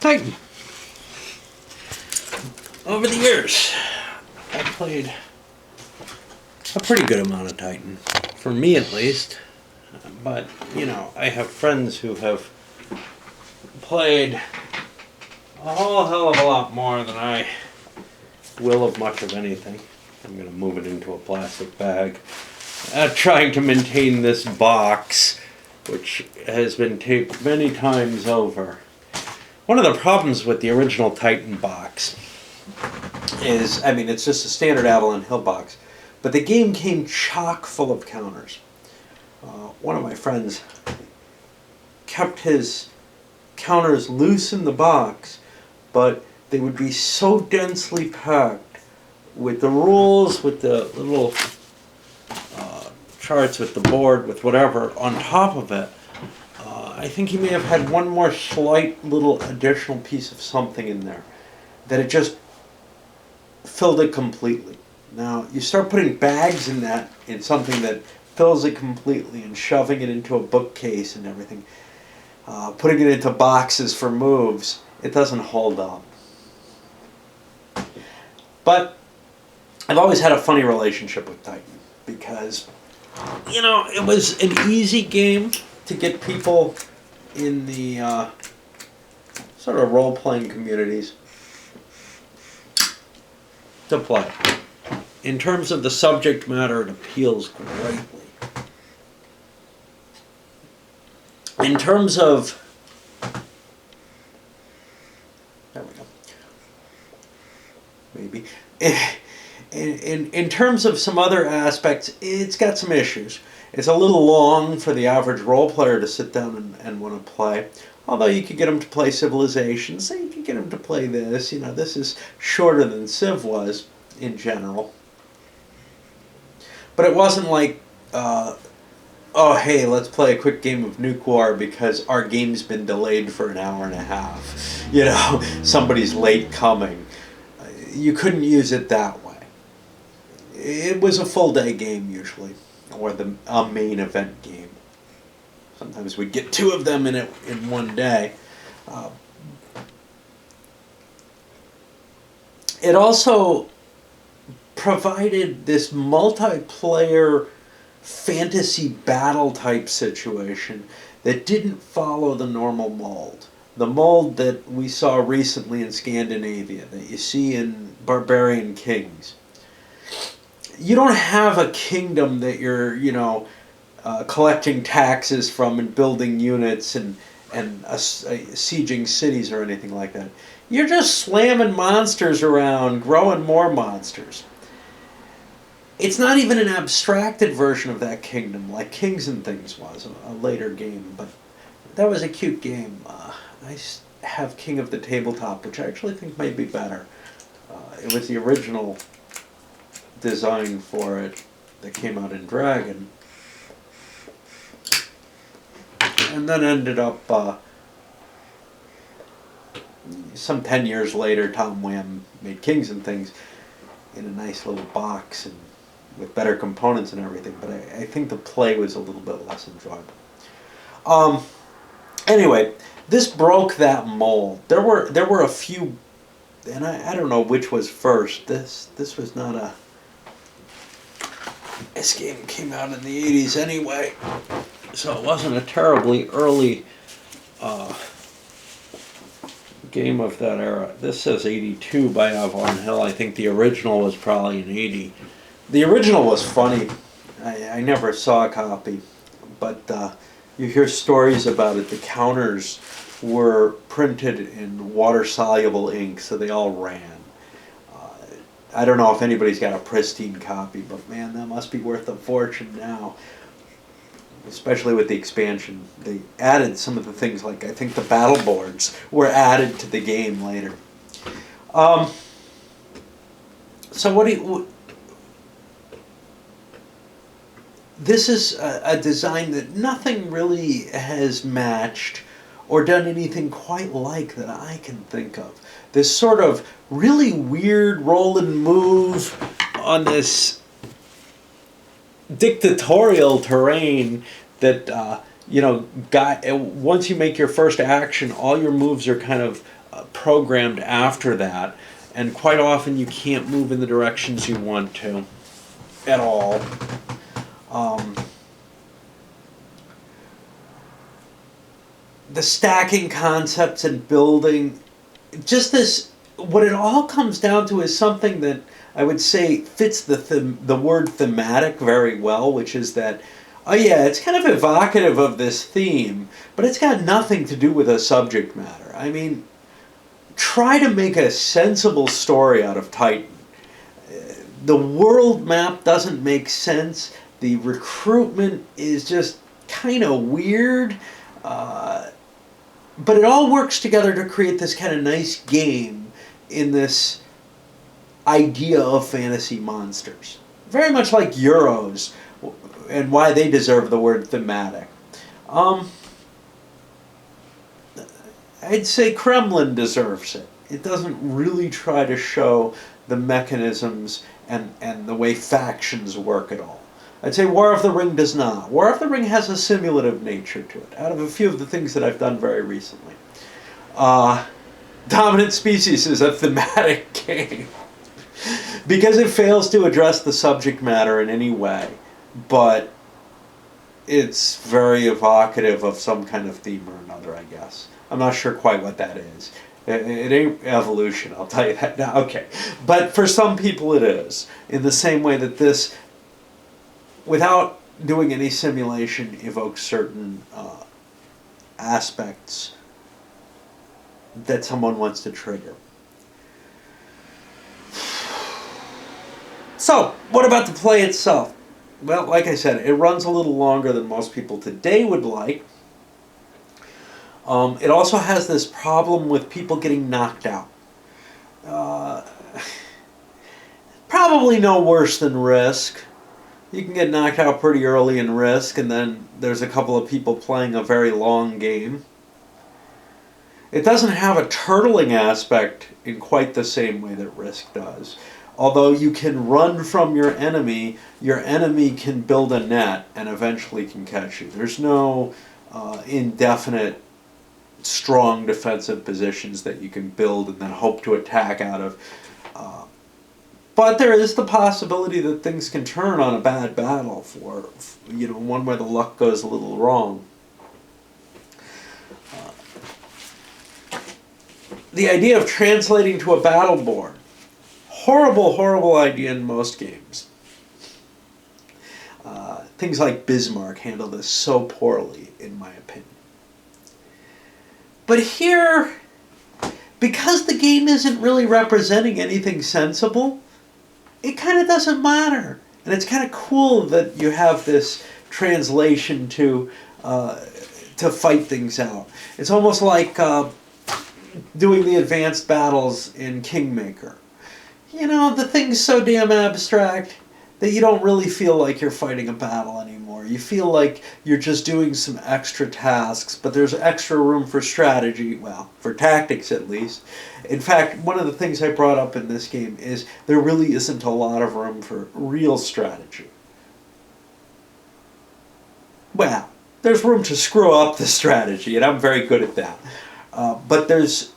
Titan. Over the years, I played a pretty good amount of Titan. For me at least. But, you know, I have friends who have played a whole hell of a lot more than I will of much of anything. I'm going to move it into a plastic bag. Trying to maintain this box, which has been taped many times over. One of the problems with the original Titan box is, I mean, it's just a standard Avalon Hill box, but the game came chock full of counters. One of my friends kept his counters loose in the box, but they would be so densely packed with the rules, with the little charts, with the board, with whatever on top of it. I think he may have had one more slight little additional piece of something in there that it just filled it completely. Now, you start putting bags in that, in something that fills it completely, and shoving it into a bookcase and everything, putting it into boxes for moves, it doesn't hold up. But I've always had a funny relationship with Titan because, you know, it was an easy game to get people in the sort of role-playing communities to play. In terms of the subject matter, it appeals greatly. In terms of, there we go, maybe. In terms of some other aspects, it's got some issues. It's a little long for the average role player to sit down and want to play. Although you could get them to play Civilization, so you could get them to play this. You know, this is shorter than Civ was in general. But it wasn't like, oh, hey, let's play a quick game of Nuke War because our game's been delayed for an hour and a half. You know, somebody's late coming. You couldn't use it that way. It was a full day game usually, or a main event game. Sometimes we'd get two of them in one day. It also provided this multiplayer fantasy battle type situation that didn't follow the normal mold. The mold that we saw recently in Scandinavia, that you see in Barbarian Kings. You don't have a kingdom that you're, you know, collecting taxes from and building units and sieging cities or anything like that. You're just slamming monsters around, growing more monsters. It's not even an abstracted version of that kingdom like Kings and Things was, a later game, but that was a cute game. I have King of the Tabletop, which I actually think might be better. It was the original design for it that came out in Dragon, and then ended up some 10 years later, Tom Wham made Kings and Things in a nice little box and with better components and everything, but I think the play was a little bit less enjoyable. Anyway, this broke that mold. There were a few, and I don't know which was first. This was not a. This game came out in the 80s anyway, so it wasn't a terribly early game of that era. This says 82 by Avalon Hill. I think the original was probably an 80. The original was funny. I never saw a copy, but you hear stories about it. The counters were printed in water-soluble ink, so they all ran. I don't know if anybody's got a pristine copy, but man, that must be worth a fortune now. Especially with the expansion. They added some of the things, like I think the battle boards were added to the game later. So what do you... This is a design that nothing really has matched or done anything quite like that I can think of. This sort of really weird roll and move on this dictatorial terrain that, you know, once you make your first action, all your moves are kind of programmed after that, and quite often you can't move in the directions you want to at all. The stacking concepts and building, just this, what it all comes down to is something that I would say fits the word thematic very well, which is that, oh yeah, it's kind of evocative of this theme, but it's got nothing to do with a subject matter. I mean, try to make a sensible story out of Titan. The world map doesn't make sense. The recruitment is just kind of weird. But it all works together to create this kind of nice game in this idea of fantasy monsters. Very much like Euros, and why they deserve the word thematic. I'd say Kremlin deserves it. It doesn't really try to show the mechanisms and the way factions work at all. I'd say War of the Ring does not. War of the Ring has a simulative nature to it, out of a few of the things that I've done very recently. Dominant Species is a thematic game because it fails to address the subject matter in any way, but it's very evocative of some kind of theme or another, I guess. I'm not sure quite what that is. It ain't evolution, I'll tell you that now. Okay. But for some people it is, in the same way that this, without doing any simulation, evokes certain aspects that someone wants to trigger. So, what about the play itself? Well, like I said, it runs a little longer than most people today would like. It also has this problem with people getting knocked out. Probably no worse than Risk. You can get knocked out pretty early in Risk, and then there's a couple of people playing a very long game. It doesn't have a turtling aspect in quite the same way that Risk does. Although you can run from your enemy can build a net and eventually can catch you. There's no indefinite strong defensive positions that you can build and then hope to attack out of. But there is the possibility that things can turn on a bad battle for one where the luck goes a little wrong. The idea of translating to a battle board. Horrible, horrible idea in most games. Things like Bismarck handle this so poorly, in my opinion. But here, because the game isn't really representing anything sensible, it kind of doesn't matter. And it's kind of cool that you have this translation to fight things out. It's almost like doing the advanced battles in Kingmaker. The thing's so damn abstract that you don't really feel like you're fighting a battle anymore. You feel like you're just doing some extra tasks, but there's extra room for strategy, well, for tactics at least. In fact, one of the things I brought up in this game is there really isn't a lot of room for real strategy. Well, there's room to screw up the strategy, and I'm very good at that. But there's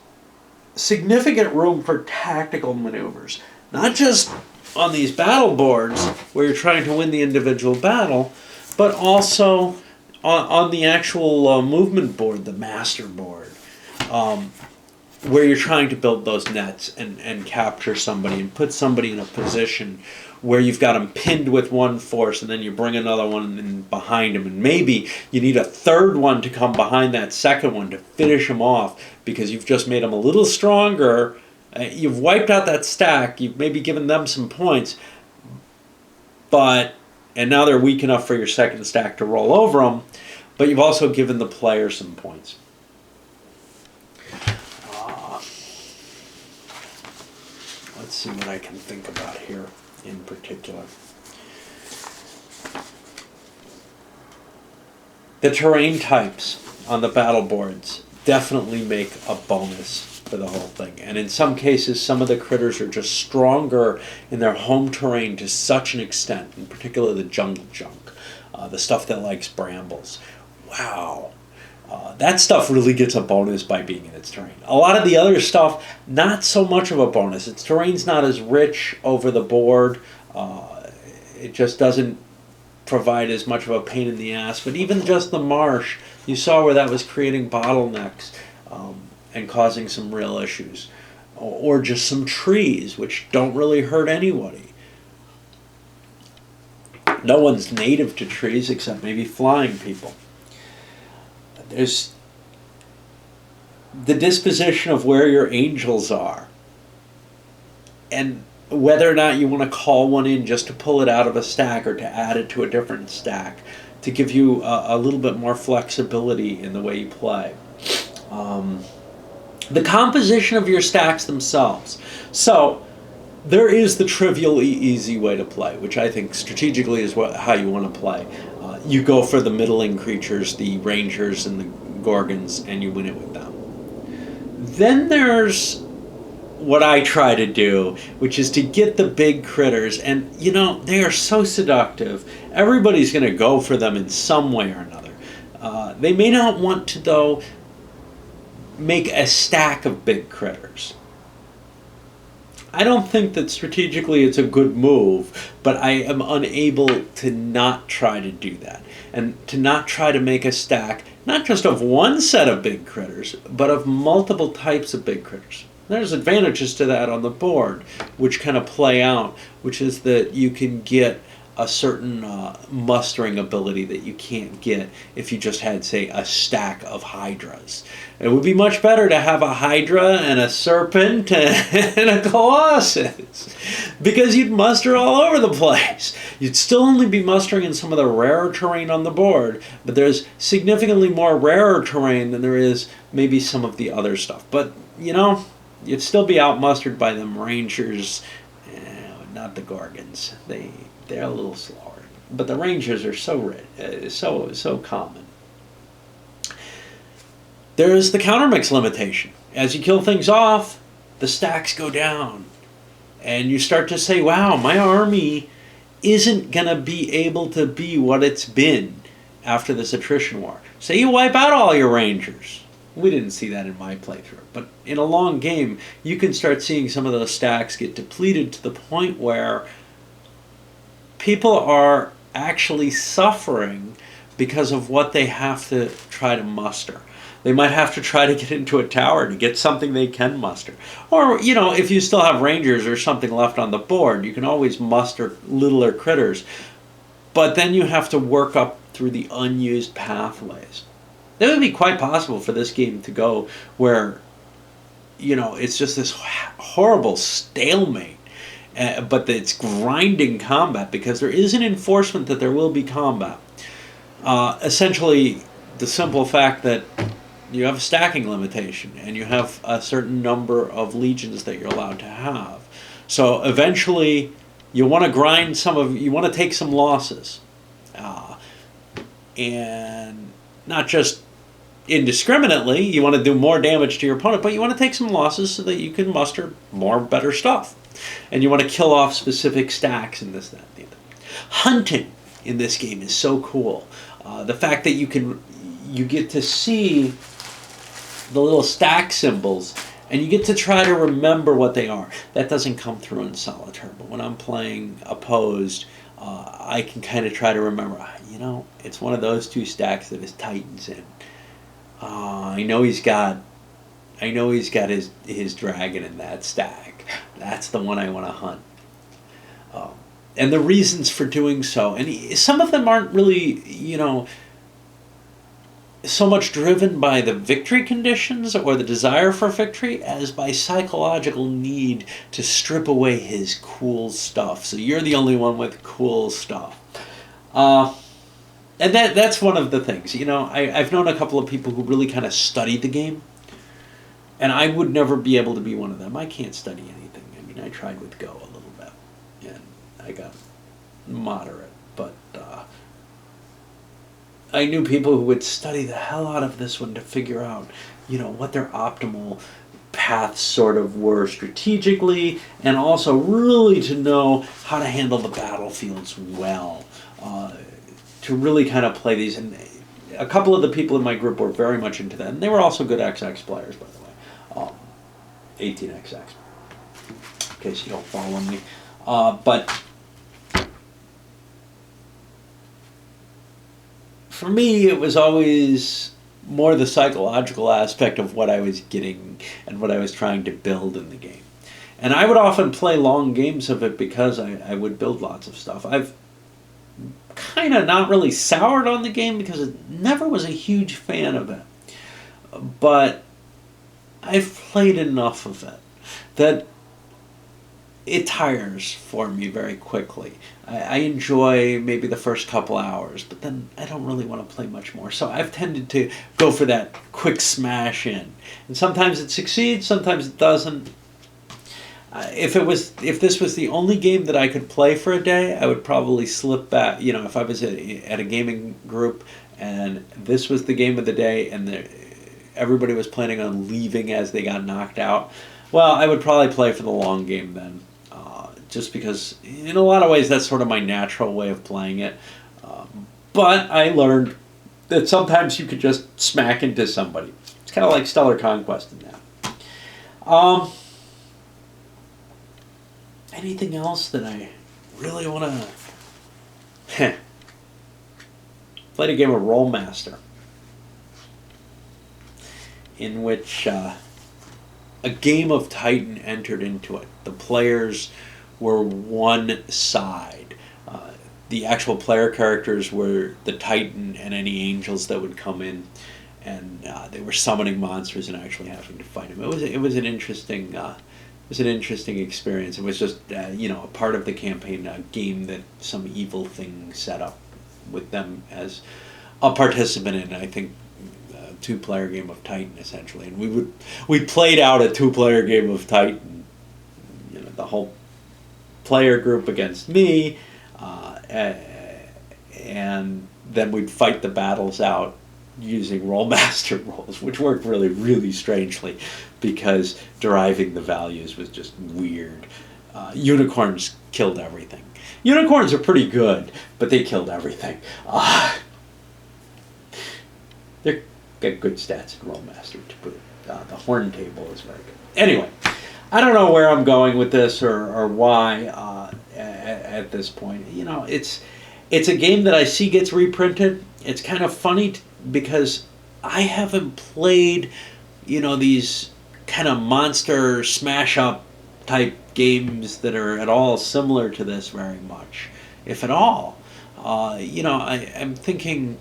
significant room for tactical maneuvers. Not just on these battle boards where you're trying to win the individual battle, but also on the actual movement board, the master board, where you're trying to build those nets and capture somebody and put somebody in a position where you've got them pinned with one force and then you bring another one in behind them, and maybe you need a third one to come behind that second one to finish them off because you've just made them a little stronger. You've wiped out that stack, you've maybe given them some points, and now they're weak enough for your second stack to roll over them, but you've also given the player some points. Let's see what I can think about here in particular. The terrain types on the battle boards definitely make a bonus for the whole thing. And in some cases, some of the critters are just stronger in their home terrain to such an extent, in particular the jungle junk, the stuff that likes brambles. Wow. That stuff really gets a bonus by being in its terrain. A lot of the other stuff, not so much of a bonus. Its terrain's not as rich over the board. It just doesn't provide as much of a pain in the ass. But even just the marsh, you saw where that was creating bottlenecks and causing some real issues. Or just some trees, which don't really hurt anybody. No one's native to trees except maybe flying people. There's the disposition of where your angels are. And whether or not you want to call one in just to pull it out of a stack or to add it to a different stack to give you a little bit more flexibility in the way you play. The composition of your stacks themselves. So there is the trivial, easy way to play, which I think strategically is how you want to play. You go for the middling creatures, the rangers and the gorgons, and you win it with them. Then there's what I try to do, which is to get the big critters, and they are so seductive. Everybody's going to go for them in some way or another. They may not want to, though, make a stack of big critters. I don't think that strategically it's a good move, but I am unable to not try to do that. And to not try to make a stack, not just of one set of big critters, but of multiple types of big critters. There's advantages to that on the board, which kind of play out, which is that you can get a certain mustering ability that you can't get if you just had, say, a stack of hydras. It would be much better to have a hydra and a serpent and a colossus, because you'd muster all over the place. You'd still only be mustering in some of the rarer terrain on the board, but there's significantly more rarer terrain than there is maybe some of the other stuff. But, you'd still be outmustered by them rangers, not the gorgons. They're a little slower, but the rangers are so common. There is the countermix limitation. As you kill things off, the stacks go down, and you start to say, "Wow, my army isn't gonna be able to be what it's been after this attrition war." Say you wipe out all your rangers. We didn't see that in my playthrough, but in a long game, you can start seeing some of those stacks get depleted to the point where people are actually suffering because of what they have to try to muster. They might have to try to get into a tower to get something they can muster. Or, if you still have rangers or something left on the board, you can always muster littler critters. But then you have to work up through the unused pathways. It would be quite possible for this game to go where, it's just this horrible stalemate. But it's grinding combat, because there is an enforcement that there will be combat. Essentially, the simple fact that you have a stacking limitation, and you have a certain number of legions that you're allowed to have. So eventually, you want to you want to take some losses. And not just indiscriminately, you want to do more damage to your opponent, but you want to take some losses so that you can muster more better stuff. And you want to kill off specific stacks and this, that, and the other. Hunting in this game is so cool. The fact that you get to see the little stack symbols, and you get to try to remember what they are. That doesn't come through in solitaire, but when I'm playing opposed, I can kind of try to remember, it's one of those two stacks that his Titan's in. I know he's got his dragon in that stack. That's the one I want to hunt. And the reasons for doing so, and some of them aren't really, so much driven by the victory conditions or the desire for victory as by psychological need to strip away his cool stuff. So you're the only one with cool stuff. And that's one of the things. I've known a couple of people who really kind of study the game, and I would never be able to be one of them. I can't study anything. I tried with Go a little bit, and I got moderate, but I knew people who would study the hell out of this one to figure out, what their optimal paths sort of were strategically, and also really to know how to handle the battlefields well, to really kind of play these. And a couple of the people in my group were very much into that, and they were also good XX players, by the way. 18XX, in case you don't follow me. But for me, it was always more the psychological aspect of what I was getting and what I was trying to build in the game. And I would often play long games of it because I would build lots of stuff. I've kind of not really soured on the game because I never was a huge fan of it. But I've played enough of it that it tires for me very quickly. I enjoy maybe the first couple hours, but then I don't really want to play much more. So I've tended to go for that quick smash in. And sometimes it succeeds, sometimes it doesn't. If this was the only game that I could play for a day, I would probably slip back. You know, if I was at a gaming group and this was the game of the day and everybody was planning on leaving as they got knocked out, well, I would probably play for the long game then. Just because, in a lot of ways, that's sort of my natural way of playing it. But I learned that sometimes you could just smack into somebody. It's kind of like Stellar Conquest in that. Anything else that I really want to... Played a game of Rollmaster, in which a game of Titan entered into it. The players were one side. The actual player characters were the Titan and any angels that would come in, and they were summoning monsters and actually having to fight them. It was an interesting experience. It was just a part of the campaign, a game that some evil thing set up with them as a participant in. I think a 2-player game of Titan essentially, and we played out a 2-player game of Titan. The whole player group against me, and then we'd fight the battles out using Rollmaster rolls, which worked really, really strangely because deriving the values was just weird. Unicorns killed everything. Unicorns are pretty good, but they killed everything. They've got good stats in Rollmaster to put it. The horn table is very good. Anyway, I don't know where I'm going with this or why at this point. It's a game that I see gets reprinted. It's kind of funny because I haven't played, these kind of monster smash up type games that are at all similar to this very much, if at all. I'm thinking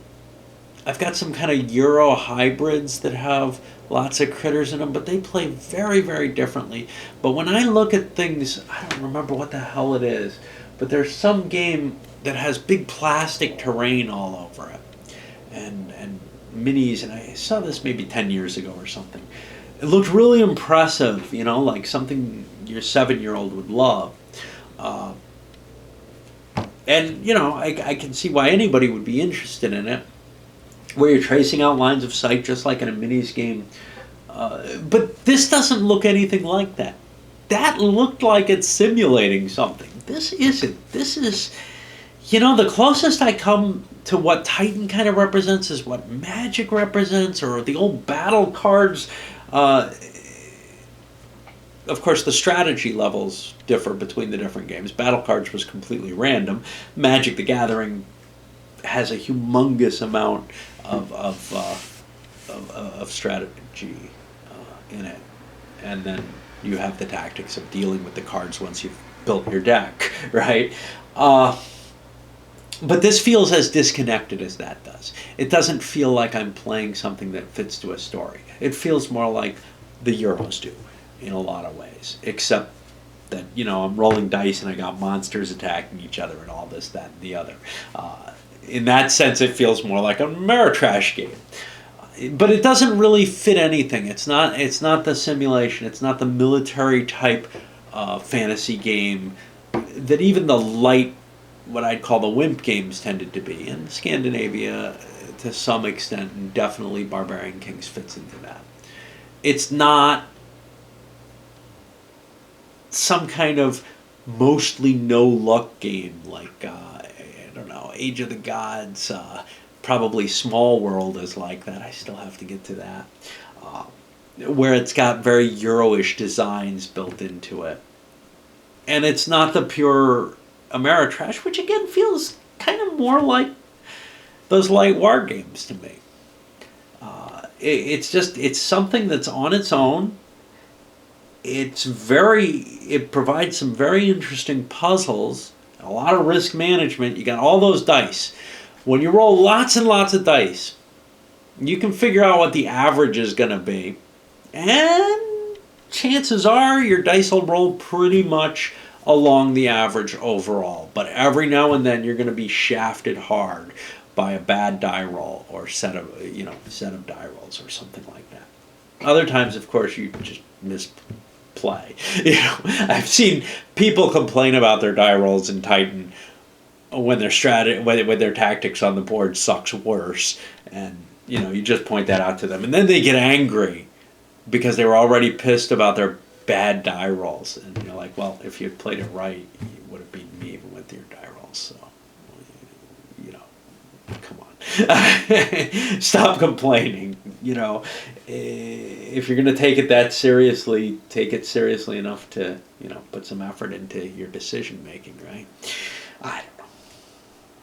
I've got some kind of Euro hybrids that have lots of critters in them, but they play very, very differently. But when I look at things, I don't remember what the hell it is, but there's some game that has big plastic terrain all over it, and minis, and I saw this maybe 10 years ago or something. It looked really impressive, like something your 7-year-old would love. And I can see why anybody would be interested in it, where you're tracing out lines of sight just like in a minis game. But this doesn't look anything like that. That looked like it's simulating something. This isn't. This is, the closest I come to what Titan kind of represents is what Magic represents, or the old battle cards. Of course, the strategy levels differ between the different games. Battle cards was completely random. Magic the Gathering has a humongous amount of strategy in it, and then you have the tactics of dealing with the cards once you've built your deck, right? But this feels as disconnected as that does. It doesn't feel like I'm playing something that fits to a story. It feels more like the Euros do in a lot of ways, except that I'm rolling dice and I got monsters attacking each other and all this, that, and the other. In that sense, it feels more like a Ameritrash game. But it doesn't really fit anything. It's not the simulation. It's not the military type fantasy game that even the light, what I'd call the WIMP games, tended to be. And Scandinavia, to some extent, and definitely Barbarian Kings fits into that. It's not some kind of mostly no luck game like I don't know, Age of the Gods, probably Small World is like that. I still have to get to that. Uh, where it's got very Euro-ish designs built into it. And it's not the pure Ameritrash, which again feels kind of more like those light war games to me. It's something that's on its own. It provides some very interesting puzzles, a lot of risk management. You got all those dice. When you roll lots and lots of dice, you can figure out what the average is going to be. And chances are your dice will roll pretty much along the average overall. But every now and then you're going to be shafted hard by a bad die roll or set of die rolls or something like that. Other times, of course, you just misplay. I've seen people complain about their die rolls in Titan when their tactics on the board sucks worse, and you just point that out to them, and then they get angry because they were already pissed about their bad die rolls, and you're like, well, if you had played it right, you would have beaten me even with your die rolls. So, come on, stop complaining. If you're going to take it that seriously, take it seriously enough to put some effort into your decision making, right? I don't know.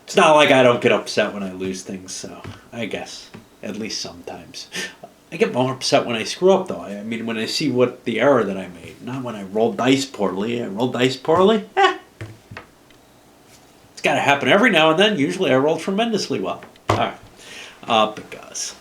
It's not like I don't get upset when I lose things, so I guess at least sometimes. I get more upset when I screw up, though. I mean, when I see what the error that I made, not when I roll dice poorly. I roll dice poorly. It's got to happen every now and then. Usually, I roll tremendously well. All right, up it goes.